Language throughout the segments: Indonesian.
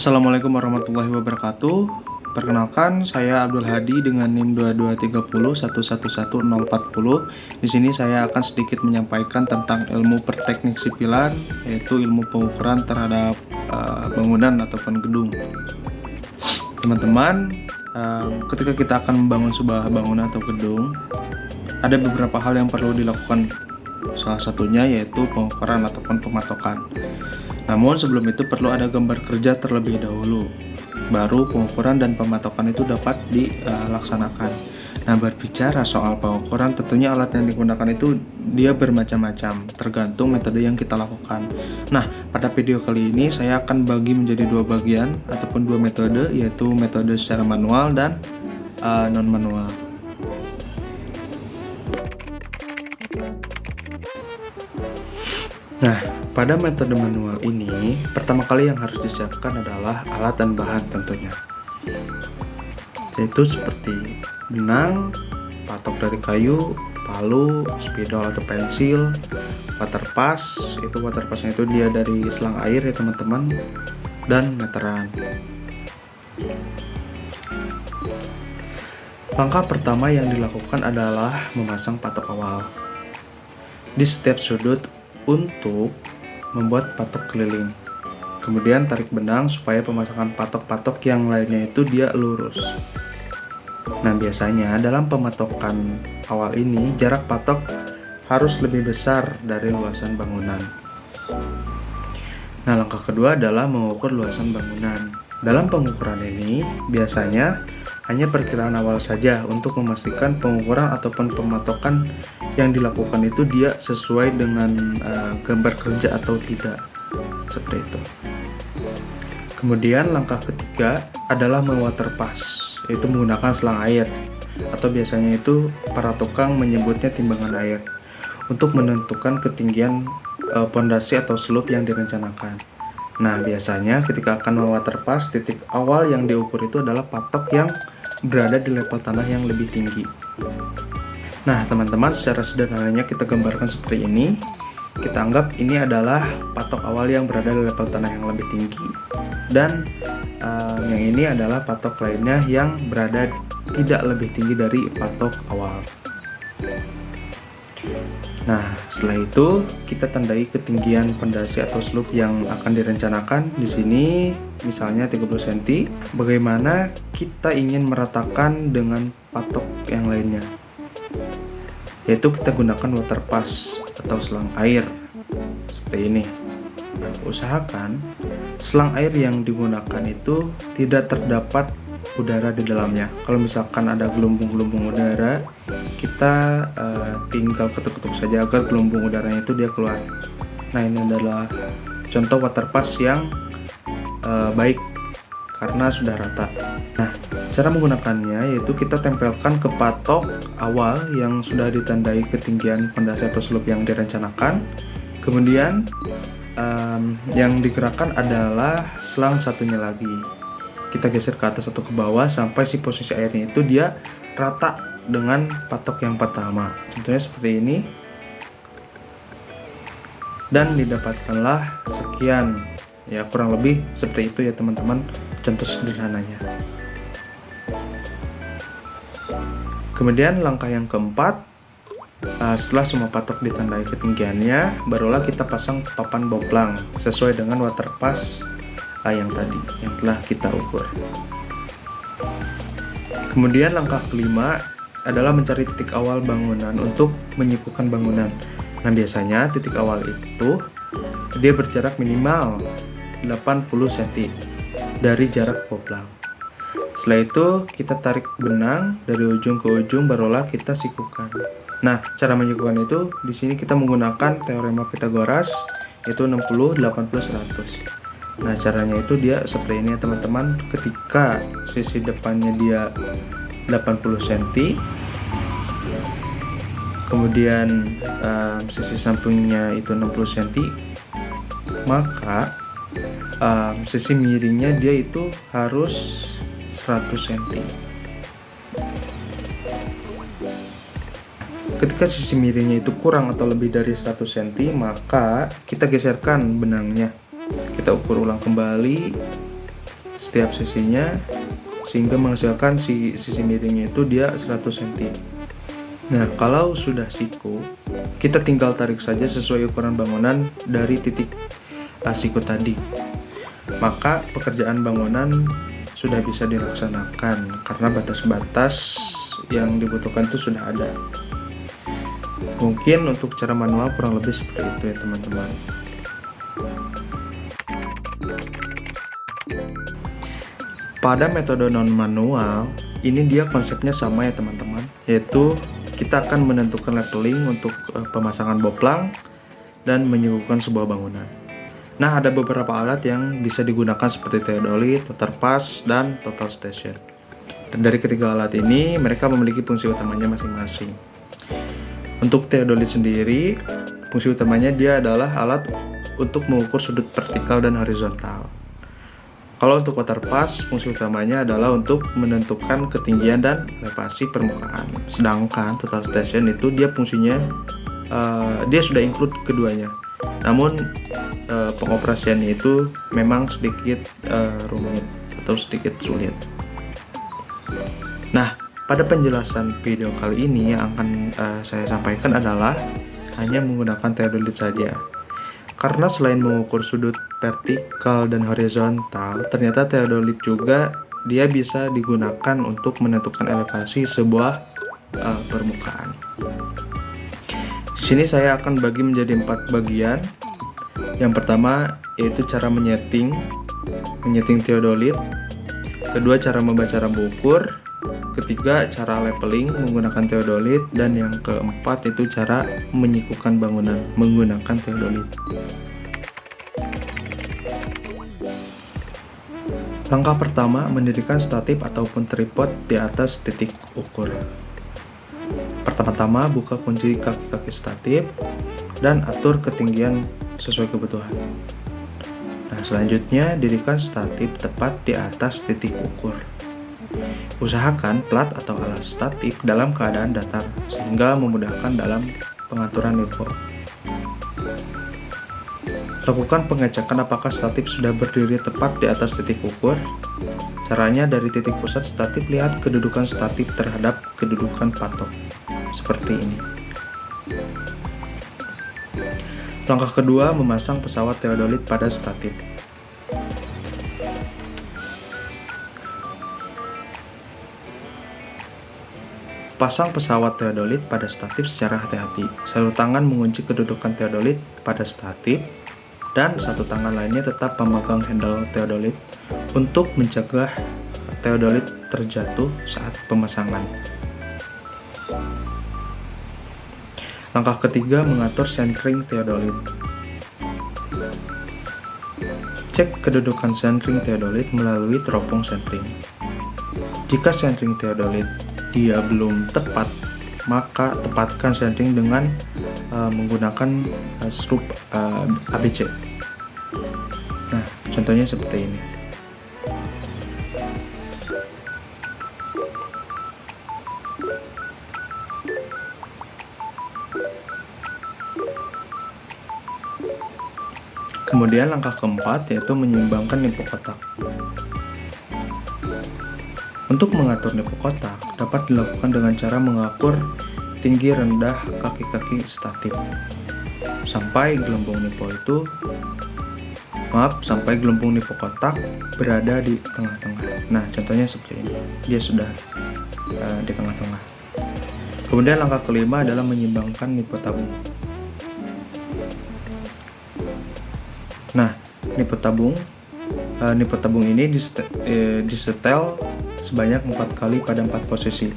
Assalamualaikum warahmatullahi wabarakatuh. Perkenalkan, saya Abdul Hadi dengan NIM 2230111040. Di sini saya akan sedikit menyampaikan tentang ilmu perteknik sipilan, yaitu ilmu pengukuran terhadap bangunan ataupun gedung. Teman-teman, ketika kita akan membangun sebuah bangunan atau gedung, ada beberapa hal yang perlu dilakukan. Salah satunya yaitu pengukuran ataupun pematokan. Namun sebelum itu perlu ada gambar kerja terlebih dahulu, baru pengukuran dan pematokan itu dapat dilaksanakan. Nah, berbicara soal pengukuran, tentunya alat yang digunakan itu dia bermacam-macam, tergantung metode yang kita lakukan. Nah, pada video kali ini saya akan bagi menjadi dua bagian ataupun dua metode, yaitu metode secara manual dan non-manual. Nah, pada metode manual ini, pertama kali yang harus disiapkan adalah alat dan bahan tentunya. Yaitu seperti benang, patok dari kayu, palu, spidol atau pensil, waterpass, itu waterpassnya itu dia dari selang air ya teman-teman, dan meteran. Langkah pertama yang dilakukan adalah memasang patok awal di setiap sudut untuk membuat patok keliling. Kemudian tarik benang supaya pemasangan patok-patok yang lainnya itu dia lurus. Nah, biasanya dalam pematokan awal ini jarak patok harus lebih besar dari luasan bangunan. Nah, langkah kedua adalah mengukur luasan bangunan. Dalam pengukuran ini biasanya hanya perkiraan awal saja untuk memastikan pengukuran ataupun pematokan yang dilakukan itu dia sesuai dengan gambar kerja atau tidak, seperti itu. Kemudian langkah ketiga adalah mewaterpass, yaitu menggunakan selang air, atau biasanya itu para tukang menyebutnya timbangan air, untuk menentukan ketinggian pondasi atau slope yang direncanakan. Nah, biasanya ketika akan mewaterpass, titik awal yang diukur itu adalah patok yang berada di level tanah yang lebih tinggi. Nah, teman-teman, secara sederhananya kita gambarkan seperti ini. Kita anggap ini adalah patok awal yang berada di level tanah yang lebih tinggi, dan yang ini adalah patok lainnya yang berada tidak lebih tinggi dari patok awal. Nah, setelah itu kita tandai ketinggian pondasi atau slope yang akan direncanakan. Di sini misalnya 30 cm. Bagaimana kita ingin meratakan dengan patok yang lainnya? Yaitu kita gunakan waterpass atau selang air seperti ini. Nah, usahakan selang air yang digunakan itu tidak terdapat udara di dalamnya. Kalau misalkan ada gelombung-gelombung udara, kita tinggal ketuk-ketuk saja agar gelombung udaranya itu dia keluar. Nah, ini adalah contoh waterpass yang baik karena sudah rata. Nah, cara menggunakannya yaitu kita tempelkan ke patok awal yang sudah ditandai ketinggian pondasi atau slope yang direncanakan. Kemudian yang digerakkan adalah selang satunya lagi. Kita geser ke atas atau ke bawah sampai si posisi airnya itu dia rata dengan patok yang pertama. Contohnya seperti ini. Dan didapatkanlah sekian. Ya, kurang lebih seperti itu ya teman-teman, contoh sederhananya. Kemudian langkah yang keempat, setelah semua patok ditandai ketinggiannya, barulah kita pasang papan boplang sesuai dengan waterpass yang tadi yang telah kita ukur. Kemudian langkah kelima adalah mencari titik awal bangunan untuk menyikukan bangunan. Nah, biasanya titik awal itu dia berjarak minimal 80 cm dari jarak boplang. Setelah itu kita tarik benang dari ujung ke ujung, barulah kita sikukan. Nah, cara menyikukan itu di sini kita menggunakan teorema Pythagoras, yaitu 60 80 100. Nah, caranya itu dia seperti ini ya teman-teman. Ketika sisi depannya dia 80 cm, kemudian sisi sampingnya itu 60 cm, maka sisi miringnya dia itu harus 100 cm. Ketika sisi miringnya itu kurang atau lebih dari 100 cm, maka kita geserkan benangnya. Kita ukur ulang kembali setiap sisinya, sehingga menghasilkan sisi miringnya itu dia 100 cm. Nah, kalau sudah siku, kita tinggal tarik saja sesuai ukuran bangunan dari titik siku tadi. Maka pekerjaan bangunan sudah bisa dilaksanakan karena batas-batas yang dibutuhkan itu sudah ada. Mungkin untuk cara manual kurang lebih seperti itu ya teman-teman. Pada metode non manual, ini dia konsepnya sama ya teman-teman, yaitu kita akan menentukan leveling untuk pemasangan boplang dan menyuguhkan sebuah bangunan. Nah, ada beberapa alat yang bisa digunakan seperti theodolit, water pass, dan total station. Dan dari ketiga alat ini, mereka memiliki fungsi utamanya masing-masing. Untuk theodolit sendiri, fungsi utamanya dia adalah alat untuk mengukur sudut vertikal dan horizontal. Kalau untuk water pass, fungsi utamanya adalah untuk menentukan ketinggian dan elevasi permukaan. Sedangkan total station itu dia fungsinya dia sudah include keduanya. Namun pengoperasiannya itu memang sedikit rumit atau sedikit sulit. Nah, pada penjelasan video kali ini yang akan saya sampaikan adalah hanya menggunakan theodolit saja. Karena selain mengukur sudut vertikal dan horizontal, ternyata theodolit juga dia bisa digunakan untuk menentukan elevasi sebuah permukaan. Di sini saya akan bagi menjadi 4 bagian. Yang pertama yaitu cara menyeting theodolit. Kedua, cara membaca rambu ukur. Ketiga, cara leveling menggunakan theodolit. Dan yang keempat itu cara menyikukan bangunan menggunakan theodolit. Langkah pertama, mendirikan statif ataupun tripod di atas titik ukur. Pertama-tama, buka kunci kaki-kaki statif dan atur ketinggian sesuai kebutuhan. Nah, selanjutnya dirikan statif tepat di atas titik ukur. Usahakan plat atau alat statif dalam keadaan datar sehingga memudahkan dalam pengaturan level. Lakukan pengecekan apakah statif sudah berdiri tepat di atas titik ukur. Caranya, dari titik pusat statif lihat kedudukan statif terhadap kedudukan patok. Seperti ini. Langkah kedua, memasang pesawat theodolit pada statif. Pasang pesawat theodolit pada statif secara hati-hati. Satu tangan mengunci kedudukan theodolit pada statif dan satu tangan lainnya tetap memegang handle theodolit untuk mencegah theodolit terjatuh saat pemasangan. Langkah ketiga, mengatur centering theodolit. Cek kedudukan centering theodolit melalui teropong centering. Jika centering theodolit dia belum tepat, maka tepatkan centering dengan menggunakan skrup ABC. Nah, contohnya seperti ini. Kemudian langkah keempat yaitu menyeimbangkan nipo kotak. Untuk mengatur nipo kotak dapat dilakukan dengan cara mengatur tinggi rendah kaki-kaki statif sampai gelembung nipo kotak berada di tengah-tengah. Nah, contohnya seperti ini. Dia sudah di tengah-tengah. Kemudian langkah kelima adalah menyeimbangkan nipo tabung. Nah, nipo tabung ini disetel sebanyak 4 kali pada 4 posisi.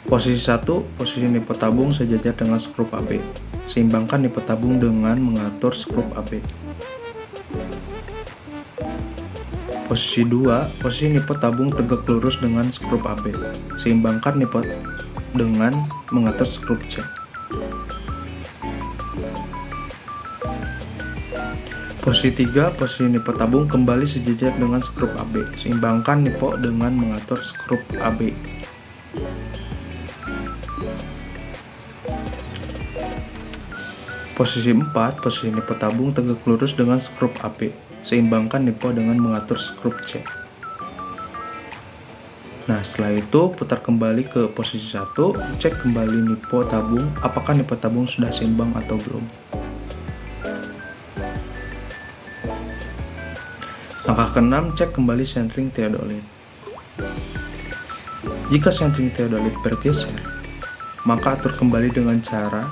Posisi 1, posisi nipo tabung sejajar dengan skrup AB. Seimbangkan nipo tabung dengan mengatur skrup AB. Posisi 2, posisi nipo tabung tegak lurus dengan skrup AB. Seimbangkan nipo dengan mengatur skrup C. Posisi 3, posisi nipo tabung kembali sejajar dengan skrup AB. Seimbangkan nipo dengan mengatur skrup AB. Posisi 4, posisi nipo tabung tegak lurus dengan skrup AB. Seimbangkan nipo dengan mengatur skrup C. Nah, setelah itu putar kembali ke posisi 1, cek kembali nipo tabung, apakah nipo tabung sudah seimbang atau belum. Langkah ke-6, cek kembali centering theodolit. Jika centering theodolit bergeser, maka atur kembali dengan cara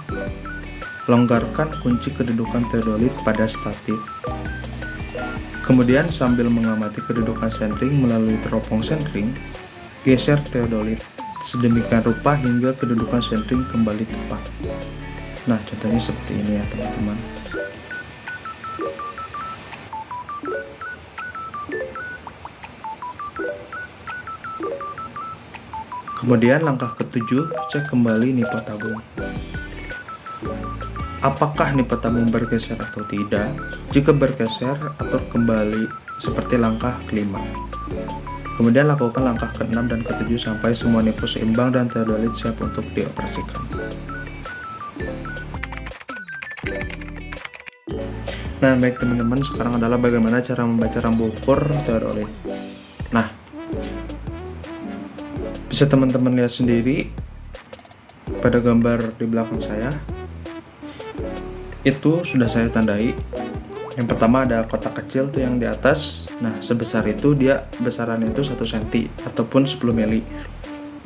longgarkan kunci kedudukan theodolit pada statif. Kemudian sambil mengamati kedudukan centering melalui teropong centering, geser theodolit sedemikian rupa hingga kedudukan centering kembali tepat. Nah, contohnya seperti ini ya teman-teman. Kemudian langkah ke-7, cek kembali nipo tabung. Apakah nipo tabung bergeser atau tidak? Jika bergeser, atur kembali seperti langkah ke-5. Kemudian lakukan langkah ke-6 dan ke-7 sampai semua nipo seimbang dan theodolit siap untuk dioperasikan. Nah, baik teman-teman, sekarang adalah bagaimana cara membaca rambu ukur theodolit. Nah, bisa teman-teman lihat sendiri pada gambar di belakang saya. Itu sudah saya tandai. Yang pertama ada kotak kecil tuh yang di atas. Nah, sebesar itu dia besarannya itu 1 cm ataupun 10 mili.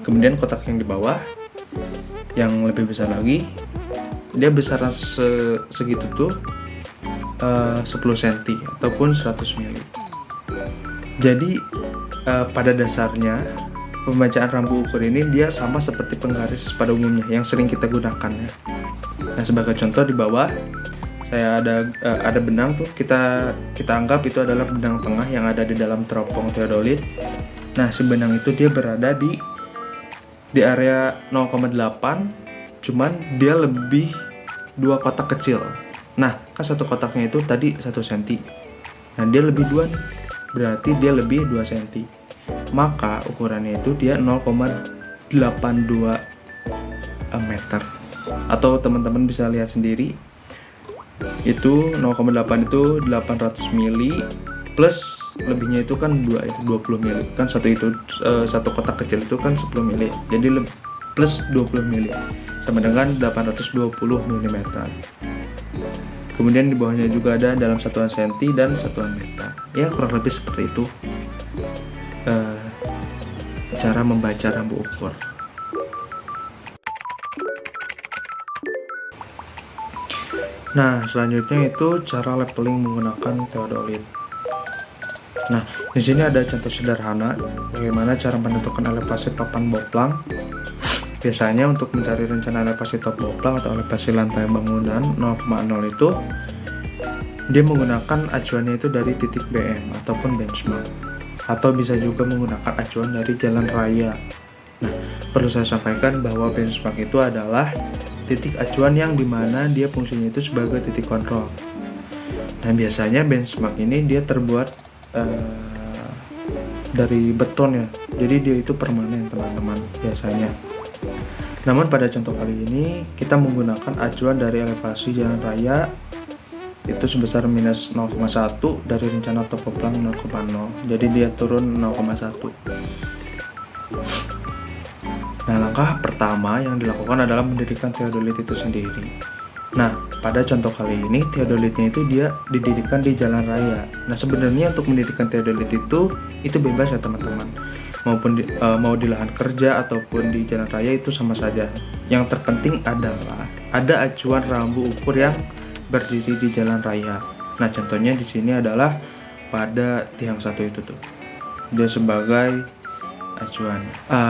Kemudian kotak yang di bawah yang lebih besar lagi, dia besaran segitu tuh 10 cm ataupun 100 mili. Jadi pada dasarnya pembacaan rambu ukur ini dia sama seperti penggaris pada umumnya yang sering kita gunakan ya. Nah, sebagai contoh di bawah saya ada benang tuh, kita anggap itu adalah benang tengah yang ada di dalam teropong theodolit. Nah, si benang itu dia berada di area 0,8, cuman dia lebih 2 kotak kecil. Nah, kan satu kotaknya itu tadi 1 cm. Nah, dia lebih 2 nih, berarti dia lebih 2 cm. Maka ukurannya itu dia 0,82 meter. Atau teman-teman bisa lihat sendiri, itu 0,8 itu 800 mili plus lebihnya itu kan 20 mili. Kan satu kotak kecil itu kan 10 mili. Jadi plus 20 mili sama dengan 820 mm. Kemudian di bawahnya juga ada dalam satuan senti dan satuan meter. Ya, kurang lebih seperti itu cara membaca rambu ukur. Nah, selanjutnya itu cara leveling menggunakan theodolit. Nah, di sini ada contoh sederhana bagaimana cara menentukan elevasi papan boplang. Biasanya untuk mencari rencana elevasi top boplang atau elevasi lantai bangunan 0,0 itu dia menggunakan acuannya itu dari titik BM ataupun benchmark, atau bisa juga menggunakan acuan dari jalan raya. Nah, perlu saya sampaikan bahwa benchmark itu adalah titik acuan yang dimana dia fungsinya itu sebagai titik kontrol. Nah, biasanya benchmark ini dia terbuat dari beton ya, jadi dia itu permanen teman-teman biasanya. Namun pada contoh kali ini kita menggunakan acuan dari elevasi jalan raya itu sebesar minus 0,1 dari rencana top boplang 0,0, jadi dia turun 0,1. Nah, langkah pertama yang dilakukan adalah mendirikan theodolit itu sendiri. Nah, pada contoh kali ini theodolitnya itu dia didirikan di jalan raya. Nah, sebenarnya untuk mendirikan theodolit itu bebas ya teman-teman. Mau di lahan kerja ataupun di jalan raya itu sama saja. Yang terpenting adalah ada acuan rambu ukur yang berdiri di jalan raya. Nah, contohnya di sini adalah pada tiang satu itu tuh. Dia sebagai acuan.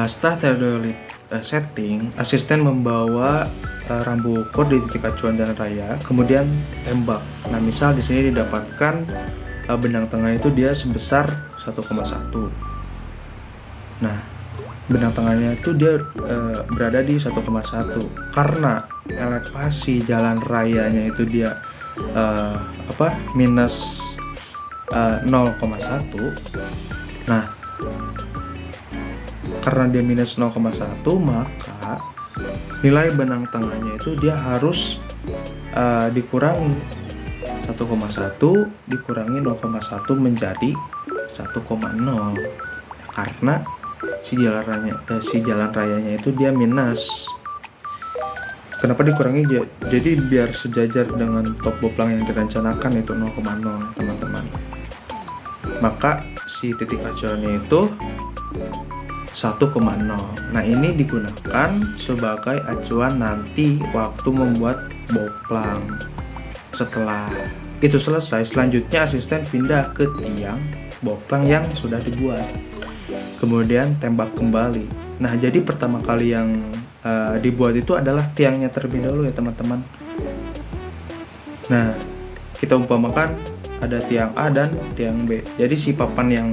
Setelah theodolit setting, asisten membawa rambu ukur di titik acuan jalan raya, kemudian tembak. Nah, misal di sini didapatkan benang tengah itu dia sebesar 1,1. Nah, benang tengahnya itu dia berada di 1,1 karena elevasi jalan rayanya itu dia minus 0,1. Nah, karena dia minus 0,1 maka nilai benang tengahnya itu dia harus dikurangi 1,1 dikurangi 0,1 menjadi 1,0, karena si jalan rayanya itu dia minus. Kenapa dikurangi? Jadi biar sejajar dengan top boplang yang direncanakan itu 0,0 teman-teman. Maka si titik acuannya itu 1,0. Nah, ini digunakan sebagai acuan nanti waktu membuat boplang. Setelah itu selesai, selanjutnya asisten pindah ke tiang boplang yang sudah dibuat. Kemudian tembak kembali. Nah, jadi pertama kali yang dibuat itu adalah tiangnya terlebih dahulu ya teman-teman. Nah, kita umpamakan ada tiang A dan tiang B. Jadi si papan yang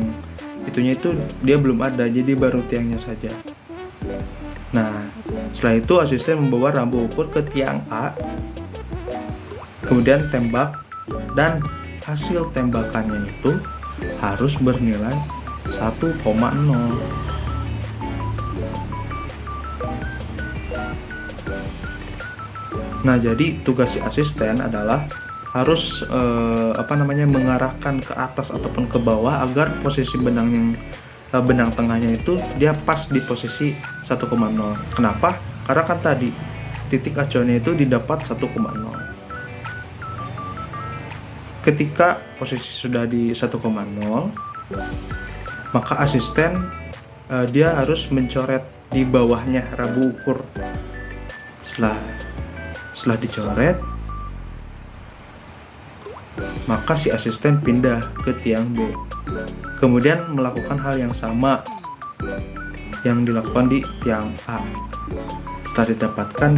itunya itu dia belum ada, jadi baru tiangnya saja. Nah, setelah itu asisten membawa rambu ukur ke tiang A, kemudian tembak, dan hasil tembakannya itu harus bernilai 1,0. Nah, jadi tugas si asisten adalah harus mengarahkan ke atas ataupun ke bawah agar posisi benang tengahnya itu dia pas di posisi 1,0. Kenapa? Karena kan tadi titik acuannya itu didapat 1,0. Ketika posisi sudah di 1,0, maka asisten dia harus mencoret di bawahnya rambu ukur. Setelah dicoret, maka si asisten pindah ke tiang B, kemudian melakukan hal yang sama yang dilakukan di tiang A. Setelah didapatkan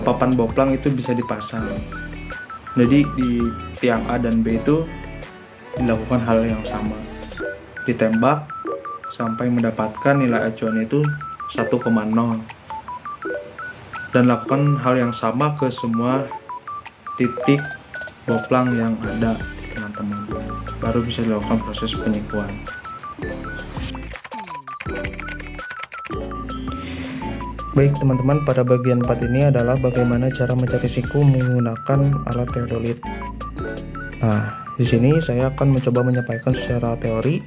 papan boplang itu bisa dipasang. Jadi di tiang A dan B itu dilakukan hal yang sama, ditembak sampai mendapatkan nilai acuan itu 1,0, dan lakukan hal yang sama ke semua titik boplang yang ada teman-teman, baru bisa dilakukan proses penyikuan. Baik teman-teman, pada bagian 4 ini adalah bagaimana cara mencari siku menggunakan alat teodolit. Nah, di sini saya akan mencoba menyampaikan secara teori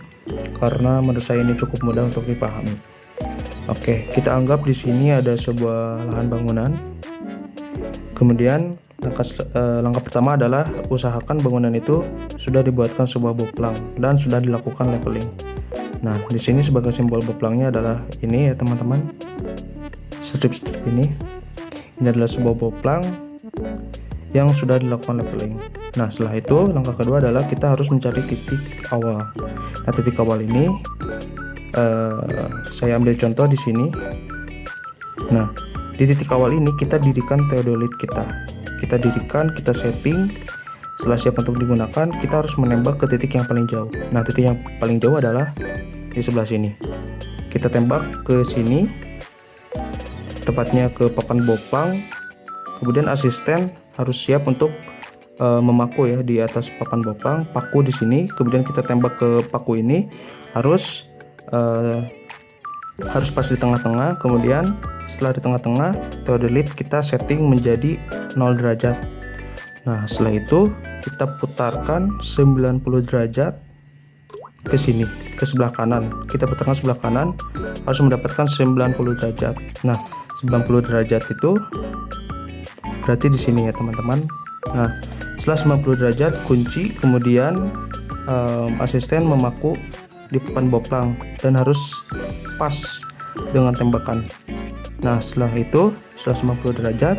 karena menurut saya ini cukup mudah untuk dipahami. Oke, kita anggap di sini ada sebuah lahan bangunan. Kemudian langkah pertama adalah usahakan bangunan itu sudah dibuatkan sebuah boplang dan sudah dilakukan leveling. Nah, di sini sebagai simbol boplangnya adalah ini ya teman-teman. Strip-strip ini adalah sebuah boplang yang sudah dilakukan leveling. Nah, setelah itu langkah kedua adalah kita harus mencari titik awal. Nah, titik awal ini saya ambil contoh di sini. Nah, di titik awal ini kita dirikan teodolit kita. Kita dirikan, kita setting. Setelah siap untuk digunakan, kita harus menembak ke titik yang paling jauh. Nah, titik yang paling jauh adalah di sebelah sini. Kita tembak ke sini, tepatnya ke papan boplang. Kemudian asisten harus siap untuk memaku ya di atas papan boplang, paku di sini. Kemudian kita tembak ke paku ini, harus pas di tengah-tengah. Kemudian setelah di tengah-tengah, teodolit kita setting menjadi 0 derajat. Nah, setelah itu kita putarkan 90 derajat ke sini, ke sebelah kanan. Kita putarkan sebelah kanan, harus mendapatkan 90 derajat. Nah, 90 derajat itu berarti di sini ya teman-teman. Nah, setelah 90 derajat kunci, kemudian asisten memaku di papan boplang dan harus pas dengan tembakan. Nah, setelah itu, setelah 90 derajat,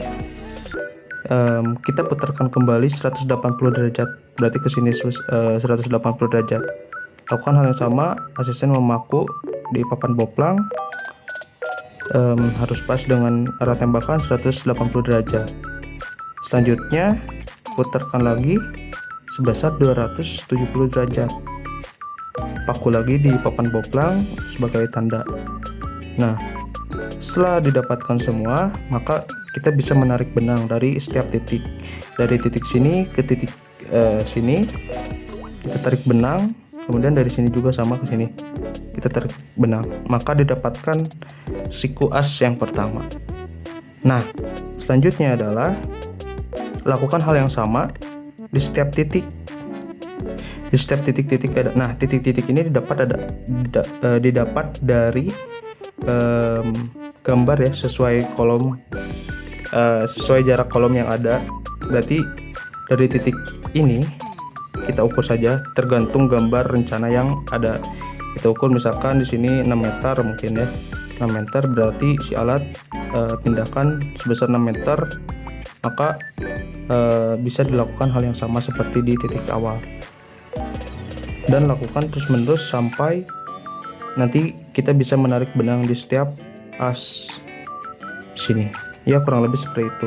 kita putarkan kembali 180 derajat, berarti ke sini 180 derajat. Lakukan hal yang sama, asisten memaku di papan boplang, harus pas dengan arah tembakan 180 derajat. Selanjutnya putarkan lagi sebesar 270 derajat, paku lagi di papan boplang sebagai tanda. Nah, setelah didapatkan semua, maka kita bisa menarik benang dari setiap titik. Dari titik sini ke titik sini kita tarik benang, kemudian dari sini juga sama ke sini kita tarik benang, maka didapatkan siku as yang pertama. Nah, selanjutnya adalah lakukan hal yang sama di setiap titik. Di setiap titik-titik ada. Nah, titik-titik ini didapat dari gambar ya, sesuai kolom, sesuai jarak kolom yang ada. Berarti dari titik ini kita ukur saja tergantung gambar rencana yang ada. Kita ukur misalkan di sini 6 meter mungkin ya. 6 meter berarti si alat pindahkan sebesar 6 meter, maka bisa dilakukan hal yang sama seperti di titik awal. Dan lakukan terus-menerus sampai nanti kita bisa menarik benang di setiap as sini. Ya, kurang lebih seperti itu.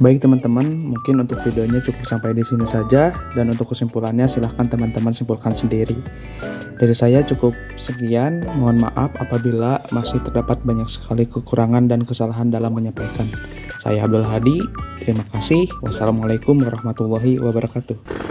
Baik teman-teman, mungkin untuk videonya cukup sampai di sini saja, dan untuk kesimpulannya silahkan teman-teman simpulkan sendiri. Dari saya cukup sekian, mohon maaf apabila masih terdapat banyak sekali kekurangan dan kesalahan dalam menyampaikan. Saya Abdul Hadi, terima kasih. Wassalamualaikum warahmatullahi wabarakatuh.